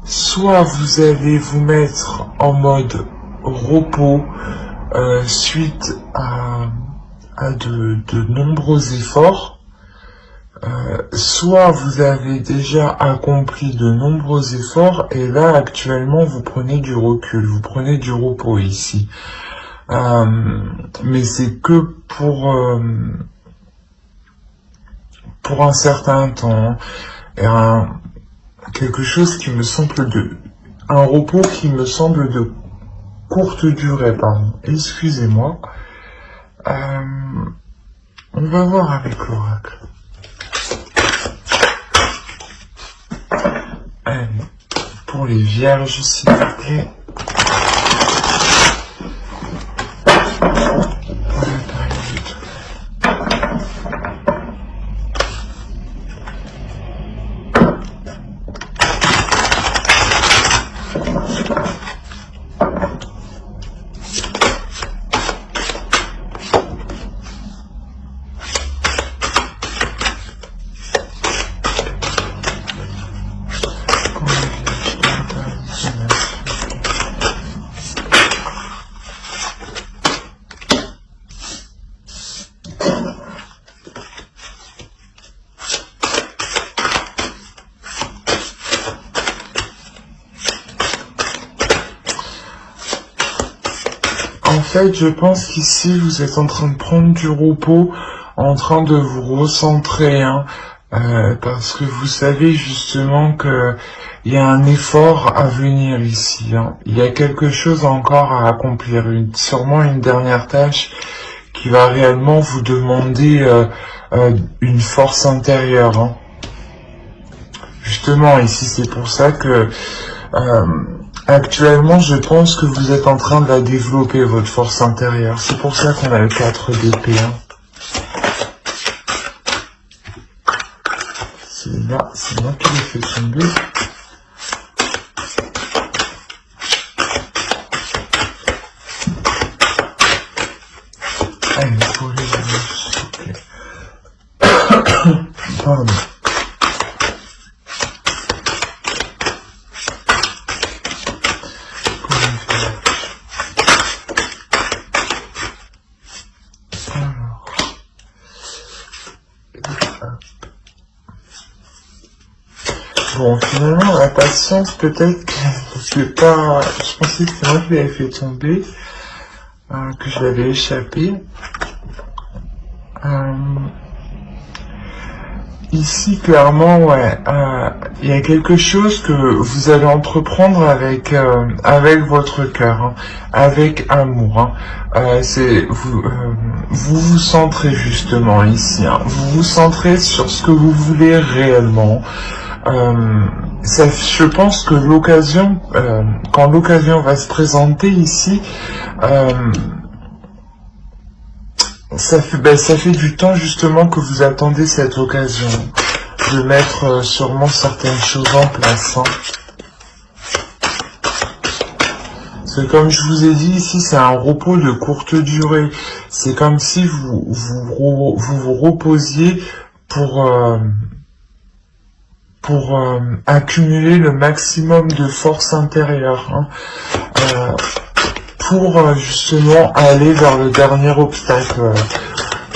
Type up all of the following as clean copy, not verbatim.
soit vous allez vous mettre en mode repos suite à de nombreux efforts, soit vous avez déjà accompli de nombreux efforts et là actuellement vous prenez du recul, vous prenez du repos ici. Mais c'est que pour un certain temps, et quelque chose qui me semble un repos qui me semble de courte durée, pardon. Excusez-moi. On va voir avec l'oracle. Allez, pour les vierges, s'il vous plaît. En fait, je pense qu'ici, vous êtes en train de prendre du repos, en train de vous recentrer, hein, parce que vous savez justement que il y a un effort à venir ici. Hein. Il y a quelque chose encore à accomplir, sûrement une dernière tâche qui va réellement vous demander une force intérieure. Hein. Justement, ici, c'est pour ça que... actuellement, je pense que vous êtes en train de la développer, votre force intérieure. C'est pour ça qu'on a le 4 d'épée. Hein. C'est moi qui l'ai fait tomber. Allez, pour les vierges, s'il vous plaît. Pardon. Bon, finalement, la patience, peut-être que c'est pas... Je pensais que c'est moi qui l'avais fait tomber, que je l'avais échappé. Ici, clairement, ouais, il y a quelque chose que vous allez entreprendre avec votre cœur, hein, avec amour. Hein. Vous vous centrez justement ici. Hein, vous vous centrez sur ce que vous voulez réellement. Je pense que l'occasion, quand l'occasion va se présenter ici, ça fait du temps justement que vous attendez cette occasion de mettre sûrement certaines choses en place. Hein. Parce que comme je vous ai dit ici, c'est un repos de courte durée. C'est comme si vous reposiez pour accumuler le maximum de force intérieure, hein, pour justement aller vers le dernier obstacle,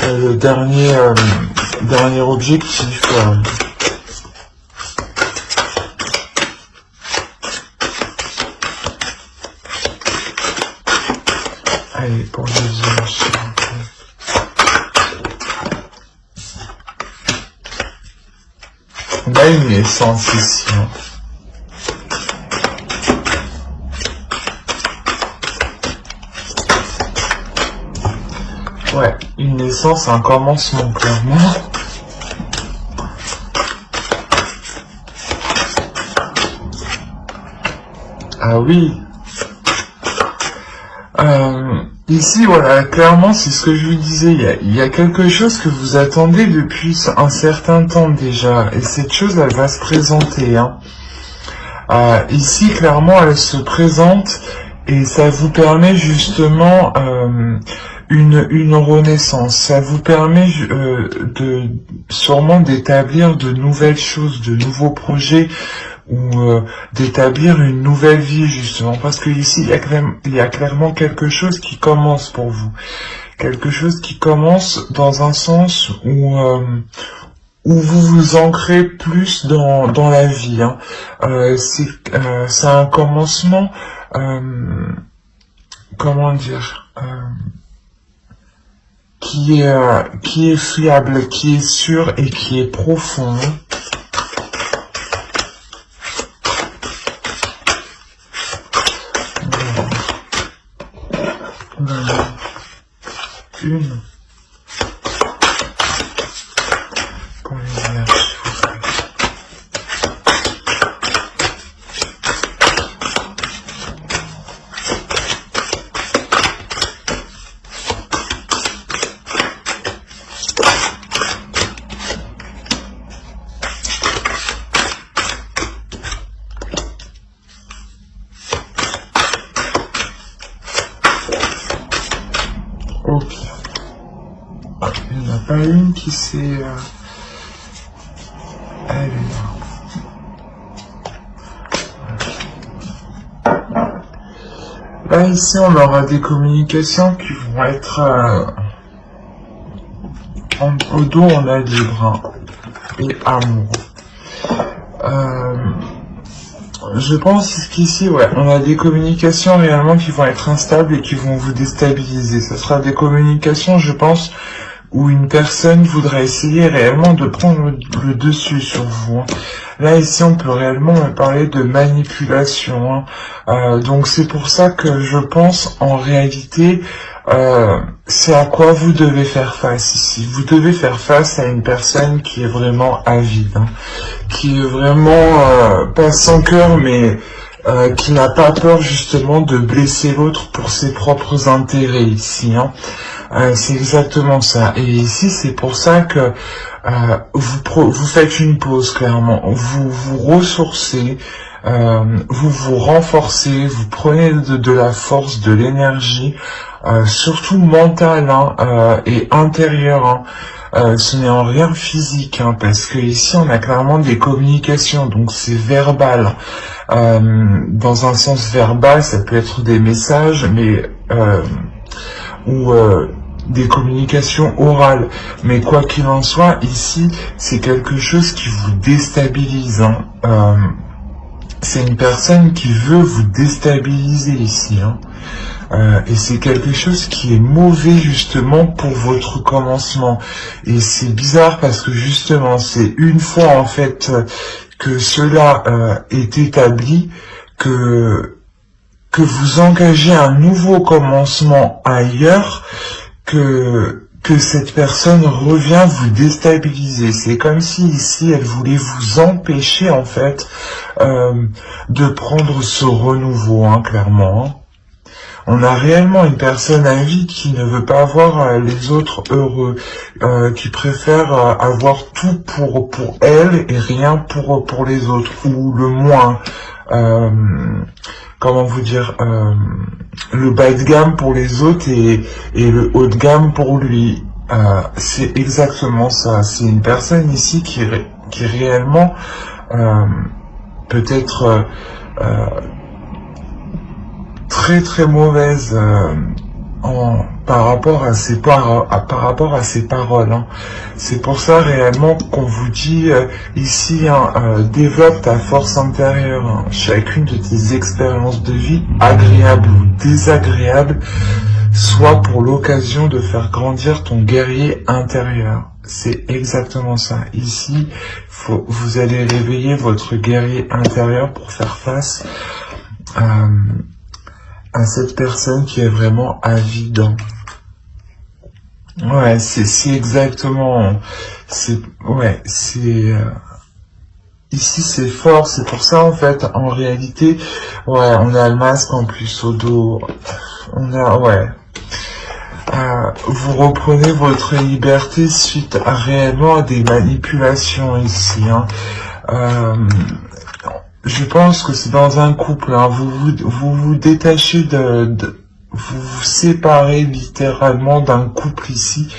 le dernier objectif. Allez, pour les vierges. On a une naissance ici. Hein. Ouais, une naissance, un commencement, clairement. Ah oui. Ici, voilà, clairement, c'est ce que je vous disais, il y a quelque chose que vous attendez depuis un certain temps déjà, et cette chose, elle va se présenter. Hein. Ici, clairement, elle se présente, et ça vous permet justement une renaissance. Ça vous permet sûrement d'établir de nouvelles choses, de nouveaux projets, ou d'établir une nouvelle vie, justement, parce que ici il y a clairement quelque chose qui commence pour vous, quelque chose qui commence dans un sens où vous vous ancrez plus dans la vie, hein. C'est un commencement, comment dire, qui est fiable, qui est sûr et qui est profond. Une pour les énergies. Ok. Il n'y en a pas une qui s'est... Elle est là. Là, ici, on aura des communications qui vont être... au dos, on a libre, hein, et amour. Je pense qu'ici, ouais, on a des communications réellement qui vont être instables et qui vont vous déstabiliser. Ce sera des communications, je pense, où une personne voudra essayer réellement de prendre le dessus sur vous, hein. Là, ici, on peut réellement parler de manipulation, hein. Donc, c'est pour ça que je pense, en réalité, c'est à quoi vous devez faire face ici. Vous devez faire face à une personne qui est vraiment avide, hein, qui est vraiment, pas sans cœur, mais qui n'a pas peur justement de blesser l'autre pour ses propres intérêts ici, hein. C'est exactement ça. Et ici, c'est pour ça que vous faites une pause, clairement. Vous vous ressourcez, vous vous renforcez, vous prenez de la force, de l'énergie, surtout mentale, hein, et intérieure, hein. Ce n'est en rien physique, hein, parce que ici, on a clairement des communications, donc c'est verbal. Dans un sens verbal, ça peut être des messages, mais ou des communications orales, mais quoi qu'il en soit, ici, c'est quelque chose qui vous déstabilise, hein. C'est une personne qui veut vous déstabiliser ici, hein. Et c'est quelque chose qui est mauvais justement pour votre commencement. Et c'est bizarre parce que justement, c'est une fois en fait que cela est établi, que vous engagez un nouveau commencement ailleurs, que cette personne revient vous déstabiliser. C'est comme si ici elle voulait vous empêcher en fait de prendre ce renouveau, hein, clairement, hein. On a réellement une personne avide qui ne veut pas voir les autres heureux, qui préfère avoir tout pour elle et rien pour les autres, ou le moins, comment vous dire, le bas de gamme pour les autres et le haut de gamme pour lui. C'est exactement ça. C'est une personne ici qui réellement peut-être très très mauvaise par rapport à ses paroles, hein. C'est pour ça réellement qu'on vous dit ici, hein, développe ta force intérieure, hein. Chacune de tes expériences de vie, agréables ou désagréables, soit pour l'occasion de faire grandir ton guerrier intérieur. C'est exactement ça. Ici, vous allez réveiller votre guerrier intérieur pour faire face à cette personne qui est vraiment avide. Ouais, c'est exactement, ici c'est fort, c'est pour ça en fait, en réalité, ouais, on a le masque en plus au dos, on a, ouais, vous reprenez votre liberté suite à réellement à des manipulations ici, hein. Je pense que c'est dans un couple, hein, vous vous détachez vous vous séparez littéralement d'un couple ici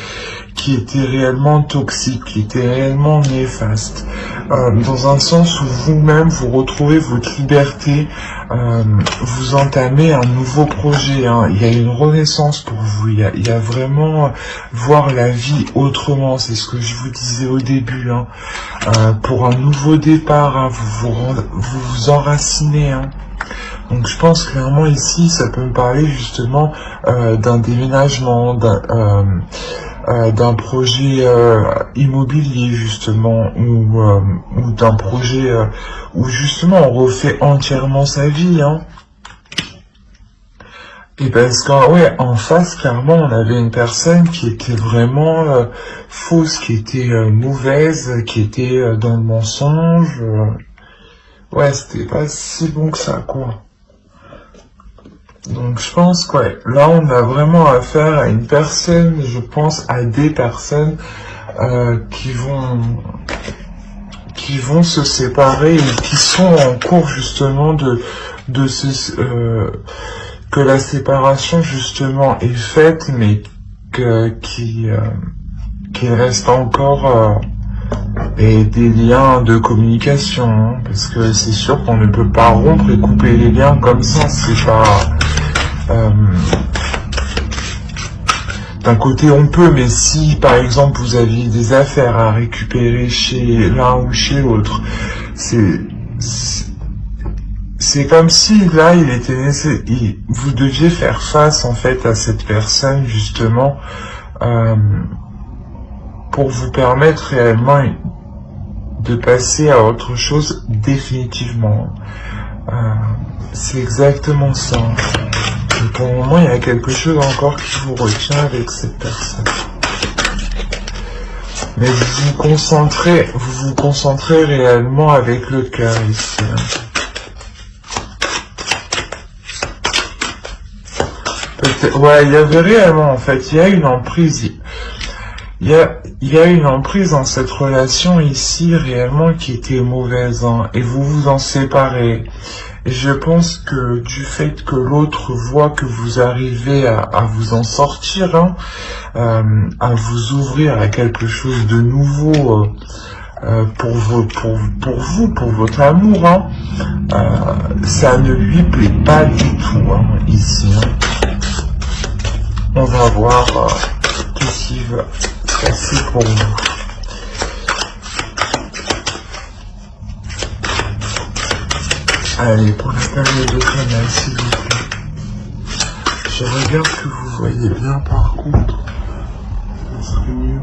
qui était réellement toxique, qui était réellement néfaste, dans un sens où vous-même vous retrouvez votre liberté, vous entamez un nouveau projet, hein. Il y a une renaissance pour vous, il y a vraiment voir la vie autrement, c'est ce que je vous disais au début, hein. Pour un nouveau départ, hein, vous vous enracinez, hein. Donc je pense clairement ici, ça peut me parler justement d'un déménagement, d'un projet immobilier justement, ou d'un projet où justement on refait entièrement sa vie, hein. Et parce qu'en ouais, en face, clairement, on avait une personne qui était vraiment fausse, qui était mauvaise, qui était dans le mensonge. Ouais, c'était pas si bon que ça, quoi. Donc je pense que ouais, là on a vraiment affaire à une personne, je pense à des personnes qui vont se séparer et qui sont en cours justement que la séparation justement est faite, mais qu'il reste encore des liens de communication, hein, parce que c'est sûr qu'on ne peut pas rompre et couper les liens comme ça, c'est pas... d'un côté on peut, mais si par exemple vous aviez des affaires à récupérer chez l'un ou chez l'autre, c'est comme si là il était nécessaire, vous deviez faire face en fait à cette personne justement pour vous permettre réellement de passer à autre chose définitivement. C'est exactement ça. Et pour le moment, il y a quelque chose encore qui vous retient avec cette personne. Mais vous vous concentrez réellement avec le cœur ici. Ouais, il y avait réellement, en fait, il y a une emprise. Il y a une emprise dans cette relation ici, réellement, qui était mauvaise, hein, et vous vous en séparez. Et je pense que du fait que l'autre voit que vous arrivez à vous en sortir, hein, à vous ouvrir à quelque chose de nouveau pour votre amour, hein, ça ne lui plaît pas du tout, hein, ici. Hein. On va voir qu'est-ce qui va se passer pour vous. Allez, pour la période automnale, s'il vous plaît. Je regarde que vous voyez bien, par contre. Ça serait mieux.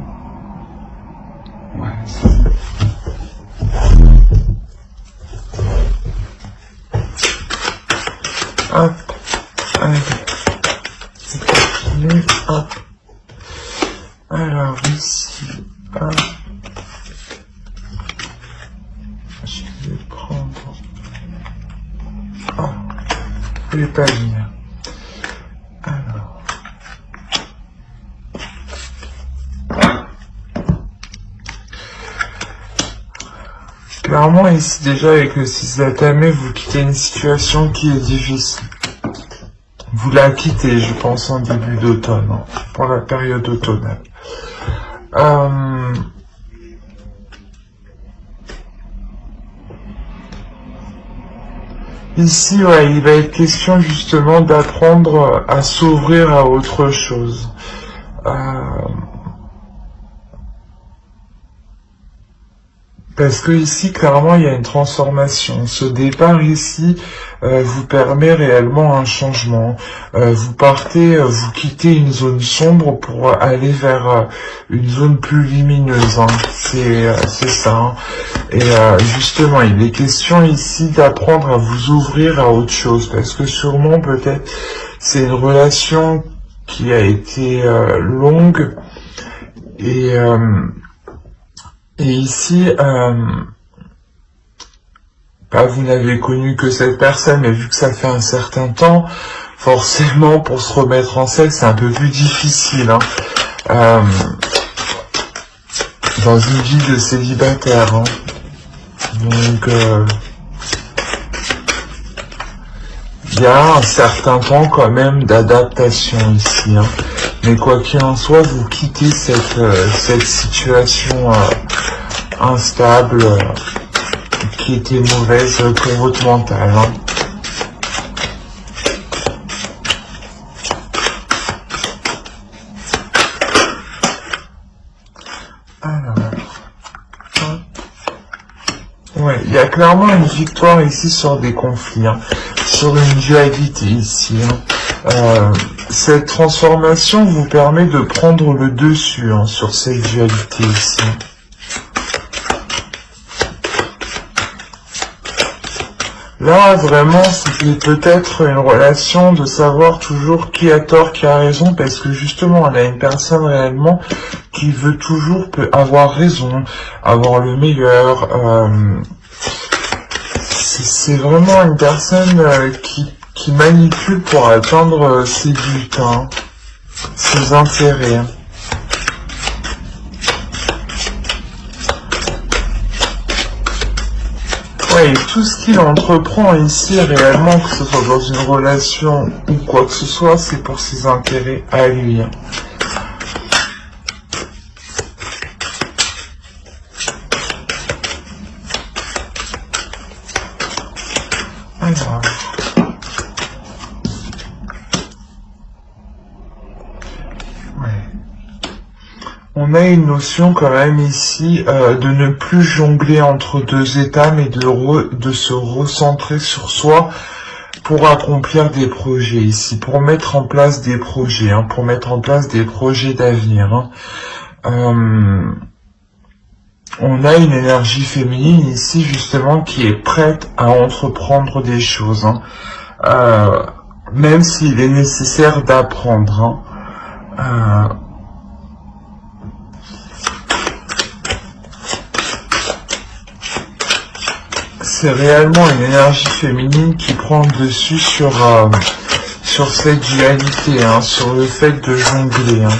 Ouais, c'est ça. Hop. Allez. C'est terminé. Hop. Alors, ici. Hop. Je vais prendre... les pavillons. Alors. Clairement, ici, déjà, avec le 6 d'atamé, vous quittez une situation qui est difficile. Vous la quittez, je pense, en début d'automne, hein, pour la période automnale. Ici, ouais, il va être question justement d'apprendre à s'ouvrir à autre chose. Parce que ici, clairement, il y a une transformation. Ce départ ici vous permet réellement un changement. Vous quittez une zone sombre pour aller vers une zone plus lumineuse. Hein. C'est ça. Hein. Et justement, il est question ici d'apprendre à vous ouvrir à autre chose. Parce que sûrement, peut-être, c'est une relation qui a été longue. Et ici, vous n'avez connu que cette personne, mais vu que ça fait un certain temps, forcément, pour se remettre en selle, c'est un peu plus difficile. Hein. Dans une vie de célibataire. Hein. il y a un certain temps quand même d'adaptation ici, hein. Mais quoi qu'il en soit, vous quittez cette situation instable qui était mauvaise pour votre mental, hein. Ouais, il y a clairement une victoire ici sur des conflits, hein, sur une dualité ici, hein. Cette transformation vous permet de prendre le dessus, hein, sur cette dualité ici. Là, vraiment, c'était peut-être une relation de savoir toujours qui a tort, qui a raison, parce que justement, on a une personne réellement qui veut toujours avoir raison, avoir le meilleur. C'est vraiment une personne qui manipule pour atteindre ses buts, hein, ses intérêts. Ouais, et tout ce qu'il entreprend ici, réellement, que ce soit dans une relation ou quoi que ce soit, c'est pour ses intérêts à lui. Alors. On a une notion quand même ici de ne plus jongler entre deux états, mais de se recentrer sur soi pour accomplir des projets ici, pour mettre en place des projets, hein, pour mettre en place des projets d'avenir, hein. On a une énergie féminine ici justement qui est prête à entreprendre des choses, hein, même s'il est nécessaire d'apprendre, hein. C'est réellement une énergie féminine qui prend le dessus sur cette dualité, hein, sur le fait de jongler, hein.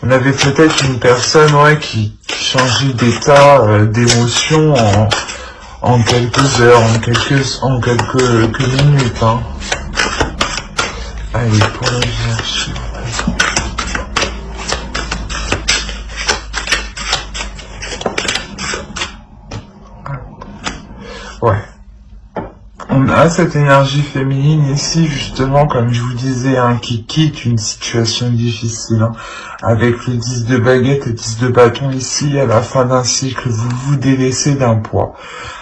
On avait peut-être une personne, ouais, qui changeait d'état, d'émotion en quelques heures, en quelques minutes, hein. Allez, pour la Vierge. Ouais. On a cette énergie féminine ici, justement, comme je vous disais, hein, qui quitte une situation difficile, hein, avec le 10 de baguette et 10 de bâton ici, à la fin d'un cycle, vous vous délaissez d'un poids.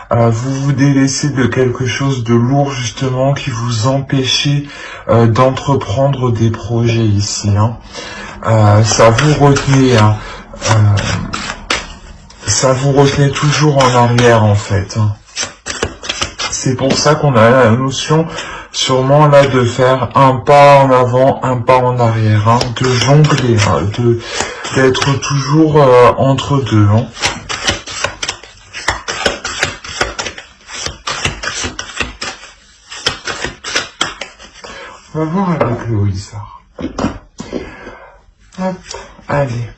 Vous vous délaissez de quelque chose de lourd, justement, qui vous empêchait d'entreprendre des projets ici, hein. Ça vous retenait, hein, ça vous retenait toujours en arrière, en fait, hein. C'est pour ça qu'on a la notion, sûrement là, de faire un pas en avant, un pas en arrière, hein, de jongler, hein, d'être toujours entre deux, hein. On va voir avec le Wizard. Hop, allez.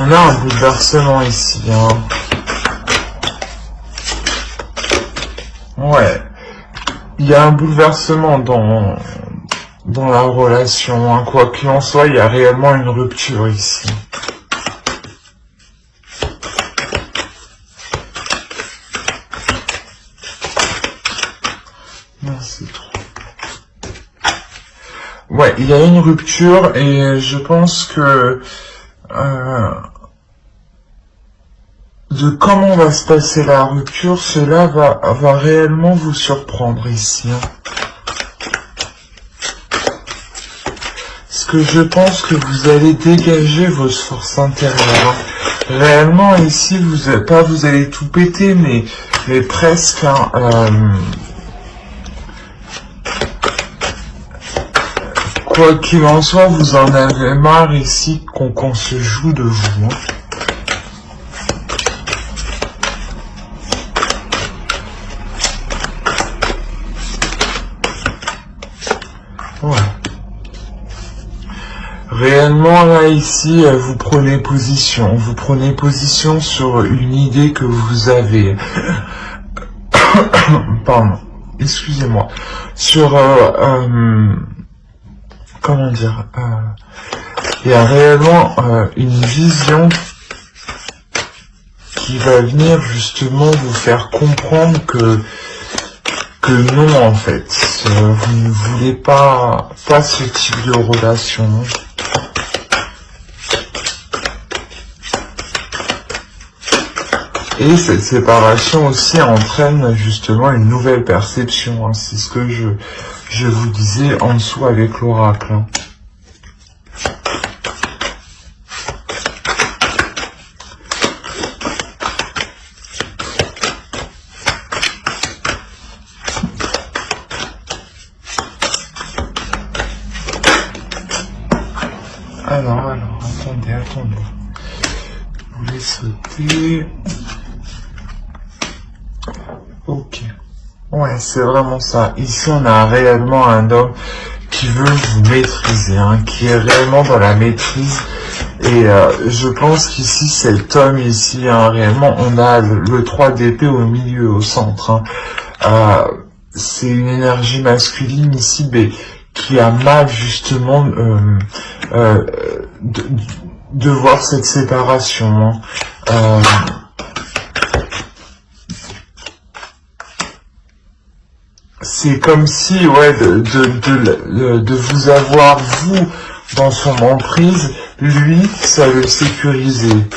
On a un bouleversement ici, hein. Ouais. Il y a un bouleversement dans la relation, hein. Quoi qu'il en soit, il y a réellement une rupture ici. Non, c'est trop. Ouais, il y a une rupture et je pense que de comment va se passer la rupture, cela va réellement vous surprendre ici, hein. Parce que je pense que vous allez dégager vos forces intérieures, hein. Réellement ici, vous allez tout péter, mais presque, hein, quoi qu'il en soit, vous en avez marre ici qu'on se joue de vous, hein. Ouais. Réellement, là, ici, vous prenez position sur une idée que vous avez. Pardon, excusez-moi. Sur, comment dire, il y a réellement une vision qui va venir justement vous faire comprendre que non, en fait, vous ne voulez pas ce type de relation. Et cette séparation aussi entraîne justement une nouvelle perception, hein. C'est ce que je vous disais en dessous avec l'oracle, hein. Alors, attendez. Vous voulez sauter. Ok. Ouais, c'est vraiment ça. Ici, on a réellement un homme qui veut vous maîtriser, hein, qui est réellement dans la maîtrise. Et je pense qu'ici, cet homme ici, hein, réellement, on a le 3 d'épée au milieu, au centre. Hein. C'est une énergie masculine ici, mais qui a mal justement de voir cette séparation. Hein. C'est comme si, ouais, de vous avoir, vous, dans son emprise, lui, ça le sécurisait.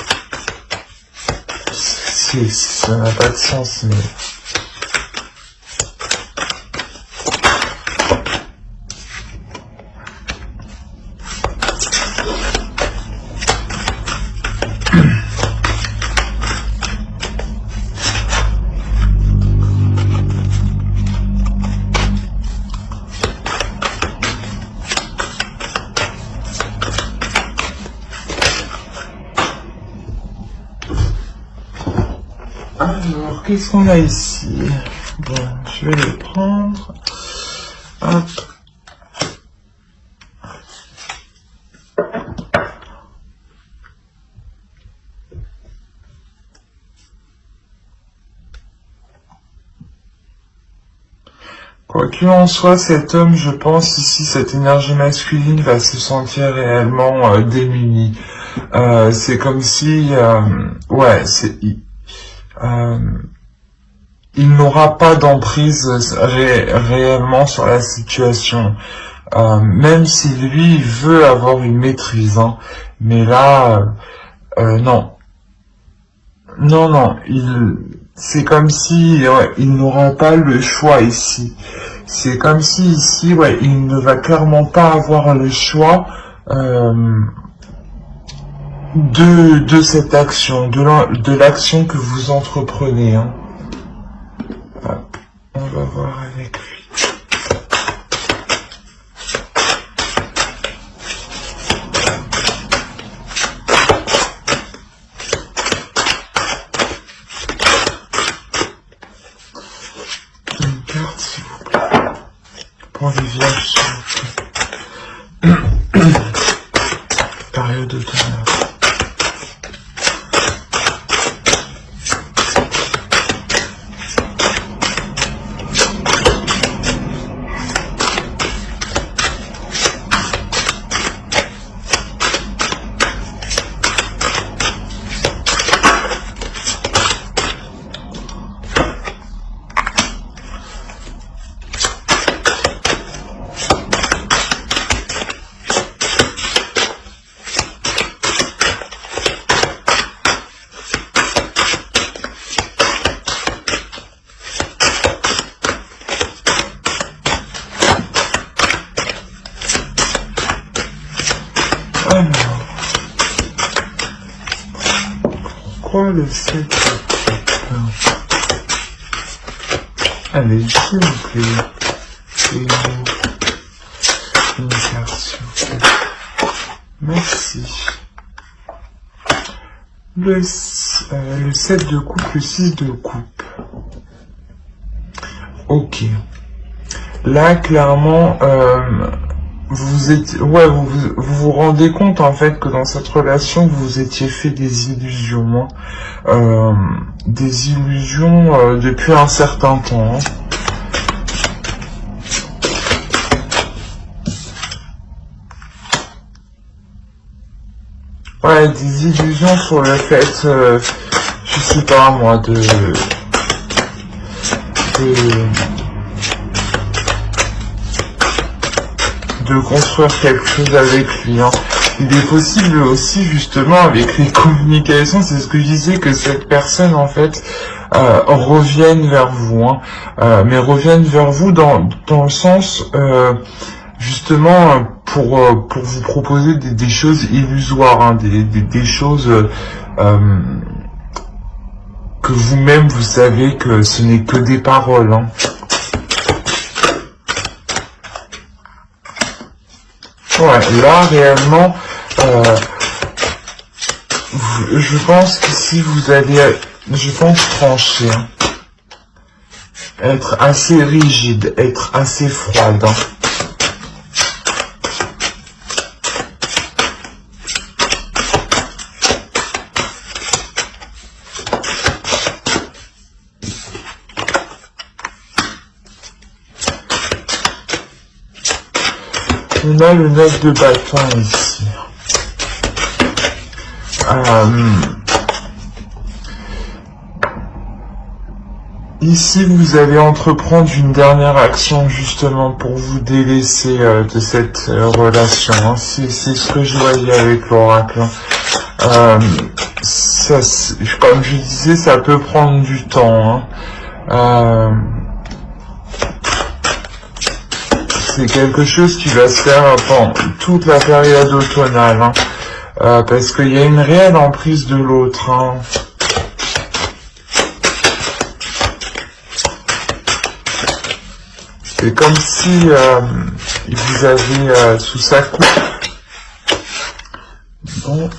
Ça n'a pas de sens, mais... Alors, qu'est-ce qu'on a ici? Bon, je vais les prendre. Hop. Quoi qu'il en soit, cet homme, je pense ici, cette énergie masculine va se sentir réellement démuni. C'est comme si, ouais, il n'aura pas d'emprise réellement sur la situation, même si lui il veut avoir une maîtrise, hein. Mais là, non, c'est comme si ouais, il n'aura pas le choix ici. C'est comme si ici, ouais, il ne va clairement pas avoir le choix de cette action, de l'action que vous entreprenez, hein. Hop, on va voir avec lui. Une carte, s'il vous plaît. Pour les vierges, s'il vous plaît. Période de tonnerre. Alors, pourquoi le 7 de coupe? Allez, s'il vous plaît, une carte, s'il vous plaît. Merci. Le 7 de coupe, le 6 de coupe. Ok. Là, clairement, vous rendez compte en fait que dans cette relation vous vous étiez fait des illusions, hein. Des illusions depuis un certain temps, hein. Ouais, des illusions sur le fait, je sais pas moi, de construire quelque chose avec lui, hein. Il est possible aussi justement avec les communications, c'est ce que je disais, que cette personne en fait revienne vers vous, hein. Mais revienne vers vous dans le sens justement pour vous proposer des choses illusoires, hein, des choses que vous-même vous savez que ce n'est que des paroles, hein. Ouais, là réellement je pense qu'ici vous allez, je pense, trancher, hein. Être assez rigide, être assez froide, hein. On a le 9 de bâton ici. Ici, vous allez entreprendre une dernière action justement pour vous délaisser de cette relation, hein. C'est ce que je voyais avec l'oracle, hein. Comme je disais, ça peut prendre du temps, hein. C'est quelque chose qui va se faire pendant toute la période automnale, hein. Parce qu'il y a une réelle emprise de l'autre, hein. C'est comme si il vous avait sous sa coupe. Bon.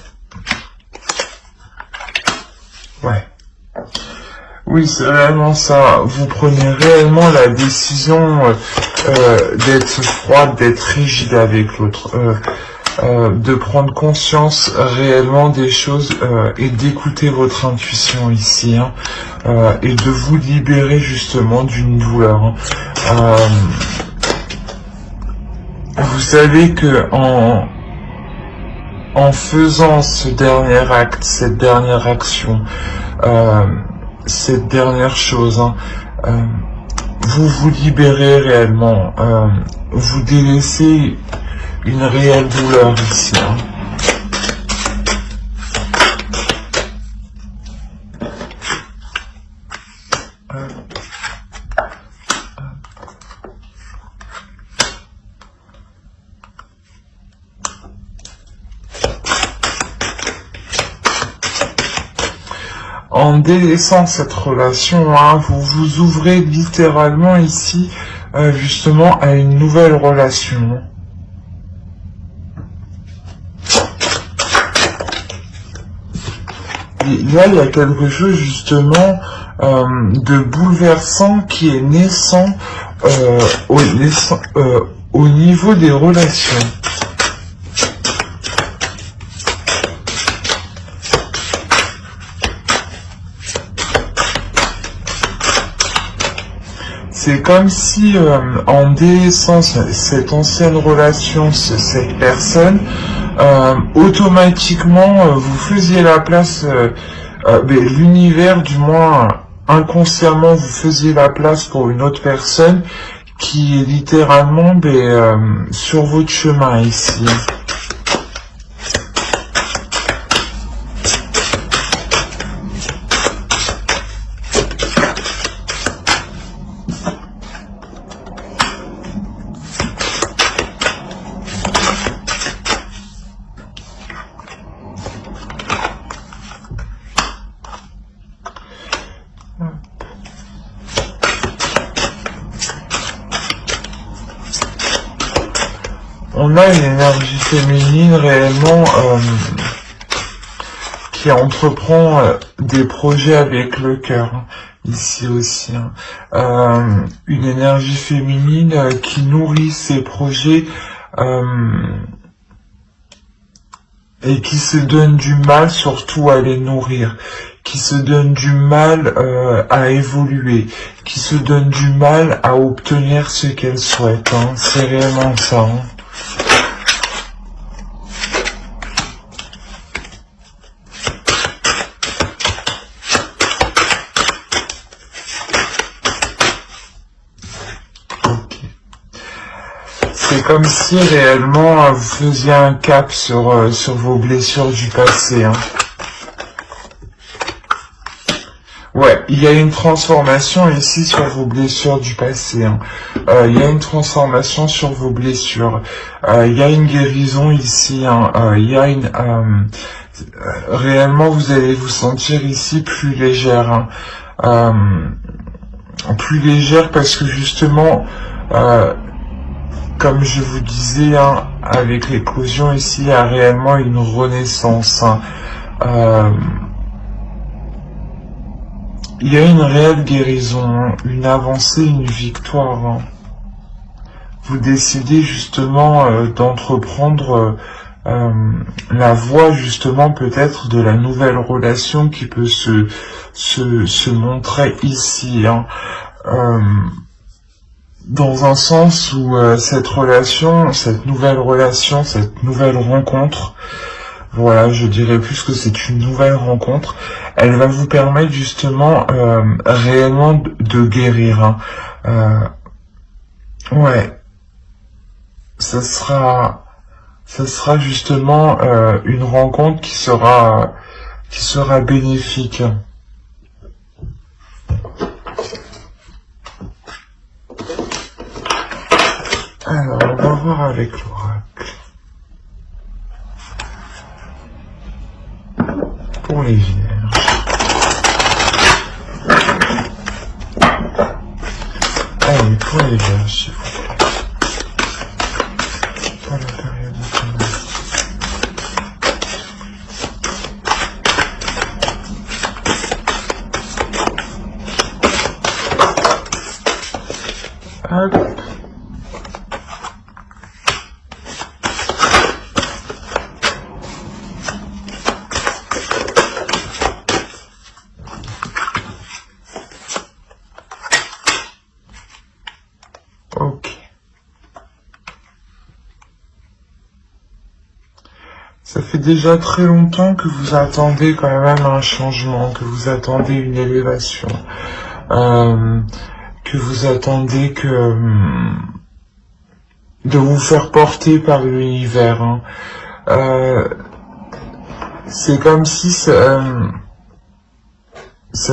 Ouais. Oui, c'est réellement ça. Vous prenez réellement la décision d'être froide, d'être rigide avec l'autre, de prendre conscience réellement des choses et d'écouter votre intuition ici, hein, et de vous libérer justement d'une douleur, hein. Vous savez que en faisant ce dernier acte, cette dernière action, cette dernière chose, hein, vous vous libérez réellement, vous délaissez une réelle douleur ici, hein. En délaissant cette relation, hein, vous vous ouvrez littéralement ici, justement, à une nouvelle relation. Et là, il y a quelque chose, justement, de bouleversant qui est naissant, au niveau des relations. C'est comme si, en délaissant cette ancienne relation, cette personne, automatiquement, vous faisiez la place, l'univers, du moins inconsciemment, vous faisiez la place pour une autre personne qui est littéralement sur votre chemin ici. On a une énergie féminine réellement qui entreprend des projets avec le cœur, hein, ici aussi, hein. Une énergie féminine qui nourrit ses projets et qui se donnent du mal surtout à les nourrir, qui se donnent du mal à évoluer, qui se donnent du mal à obtenir ce qu'elles souhaitent. Hein. C'est réellement ça. Hein. C'est comme si réellement vous faisiez un cap sur vos blessures du passé. Hein. Ouais, il y a une transformation ici sur vos blessures du passé. Hein. Il y a une transformation sur vos blessures. Il y a une guérison ici. Hein. Il y a une... réellement, vous allez vous sentir ici plus légère. Hein. Plus légère parce que justement... comme je vous disais, hein, avec l'éclosion ici, il y a réellement une renaissance. Hein. Il y a une réelle guérison, hein, une avancée, une victoire. Hein. Vous décidez justement d'entreprendre la voie justement peut-être de la nouvelle relation qui peut se montrer ici. Hein. Dans un sens où cette relation, cette nouvelle rencontre, voilà, je dirais plus que c'est une nouvelle rencontre, elle va vous permettre justement réellement de guérir. Hein. Ouais, ça sera justement une rencontre qui sera bénéfique. Alors, on va voir avec l'oracle. Pour les vierges. Allez, pour les vierges, s'il vous plaît. Pour la période de Hop. Ça fait déjà très longtemps que vous attendez quand même un changement, que vous attendez une élévation, que vous attendez de vous faire porter par l'univers. Hein. C'est comme si ça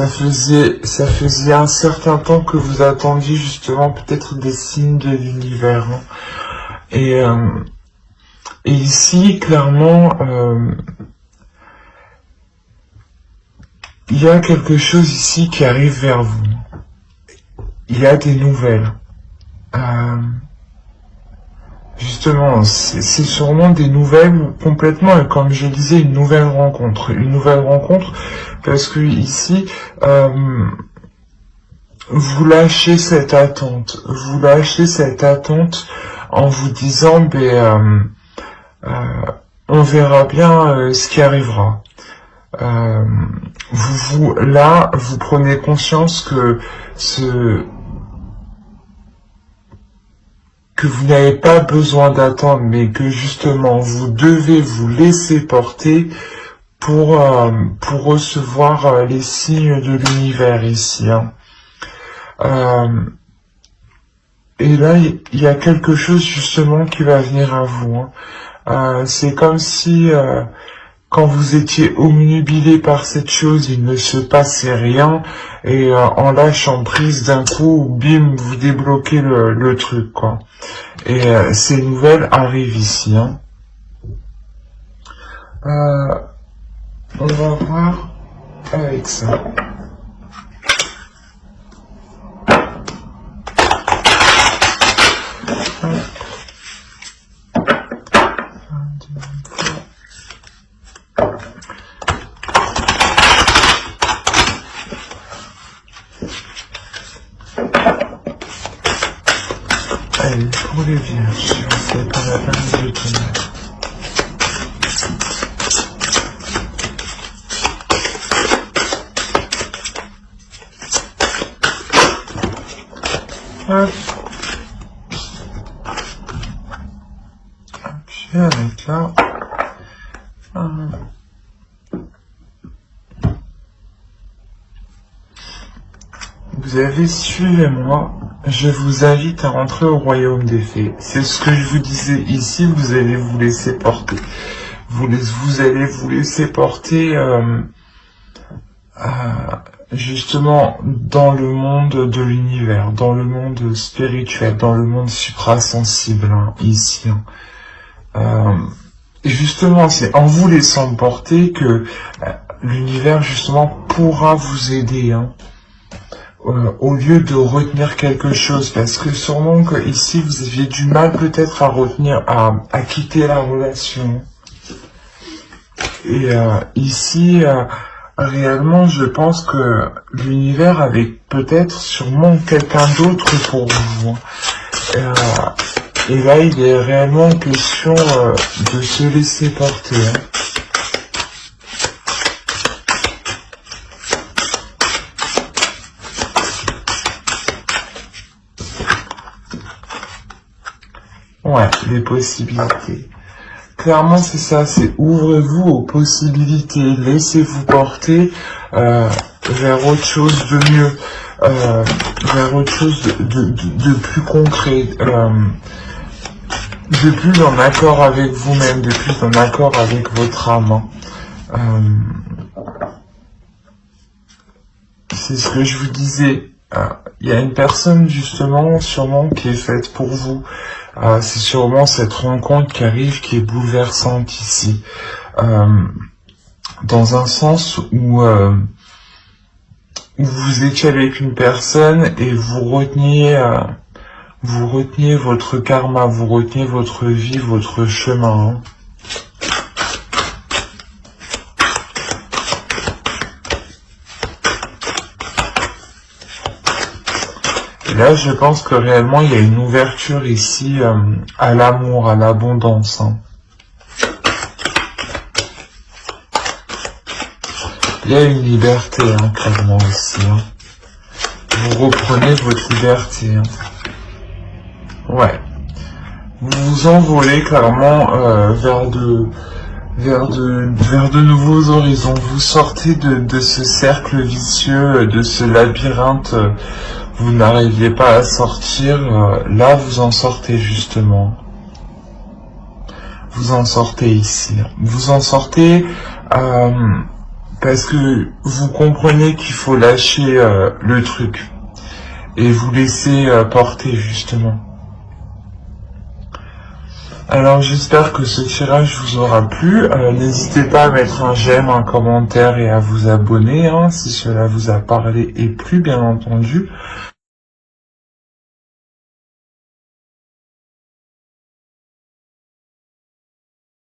faisait un certain temps que vous attendiez justement peut-être des signes de l'univers. Hein. Et ici, clairement, il y a quelque chose ici qui arrive vers vous. Il y a des nouvelles. Justement, c'est sûrement des nouvelles complètement, et comme je disais, une nouvelle rencontre. Une nouvelle rencontre parce que ici, vous lâchez cette attente. Vous lâchez cette attente en vous disant, on verra bien ce qui arrivera. Là, vous prenez conscience que vous n'avez pas besoin d'attendre, mais que justement vous devez vous laisser porter pour recevoir les signes de l'univers ici. Hein. Et là, il y a quelque chose justement qui va venir à vous. Hein. C'est comme si quand vous étiez omnubilé par cette chose, il ne se passait rien, et en lâchant prise d'un coup, bim, vous débloquez le truc, quoi. Et ces nouvelles arrivent ici. Hein. On va voir avec ça. Allez, pour les vierges, c'est pas la peine de tonnerre. Hop. Ok, avec là. Vous avez, suivez-moi, je vous invite à rentrer au royaume des fées. C'est ce que je vous disais ici, vous allez vous laisser porter. Vous allez vous laisser porter justement dans le monde de l'univers, dans le monde spirituel, dans le monde suprasensible, hein, ici. Justement, c'est en vous laissant porter que l'univers, justement, pourra vous aider, hein. Au lieu de retenir quelque chose, parce que sûrement que ici vous aviez du mal peut-être à retenir, à quitter la relation. Et ici, réellement, je pense que l'univers avait peut-être sûrement quelqu'un d'autre pour vous. Et là, il est réellement question de se laisser porter. Hein. Ouais, les possibilités. Clairement, c'est ça, c'est ouvrez-vous aux possibilités, laissez-vous porter vers autre chose de mieux, vers autre chose de plus concret, de plus en accord avec vous-même, de plus en accord avec votre âme. C'est ce que je vous disais. Il y a une personne justement, sûrement, qui est faite pour vous. C'est sûrement cette rencontre qui arrive, qui est bouleversante ici. Dans un sens où vous étiez avec une personne et vous reteniez votre karma, vous reteniez votre vie, votre chemin. Hein. Là, je pense que réellement, il y a une ouverture ici à l'amour, à l'abondance. Hein. Il y a une liberté, hein, clairement, ici. Hein. Vous reprenez votre liberté. Hein. Ouais. Vous vous envolez clairement vers de nouveaux horizons. Vous sortez de ce cercle vicieux, de ce labyrinthe. Vous n'arriviez pas à sortir, là vous en sortez justement. Vous en sortez ici. Vous en sortez parce que vous comprenez qu'il faut lâcher le truc et vous laisser porter justement. Alors j'espère que ce tirage vous aura plu. N'hésitez pas à mettre un j'aime, un commentaire et à vous abonner hein, si cela vous a parlé et plu bien entendu.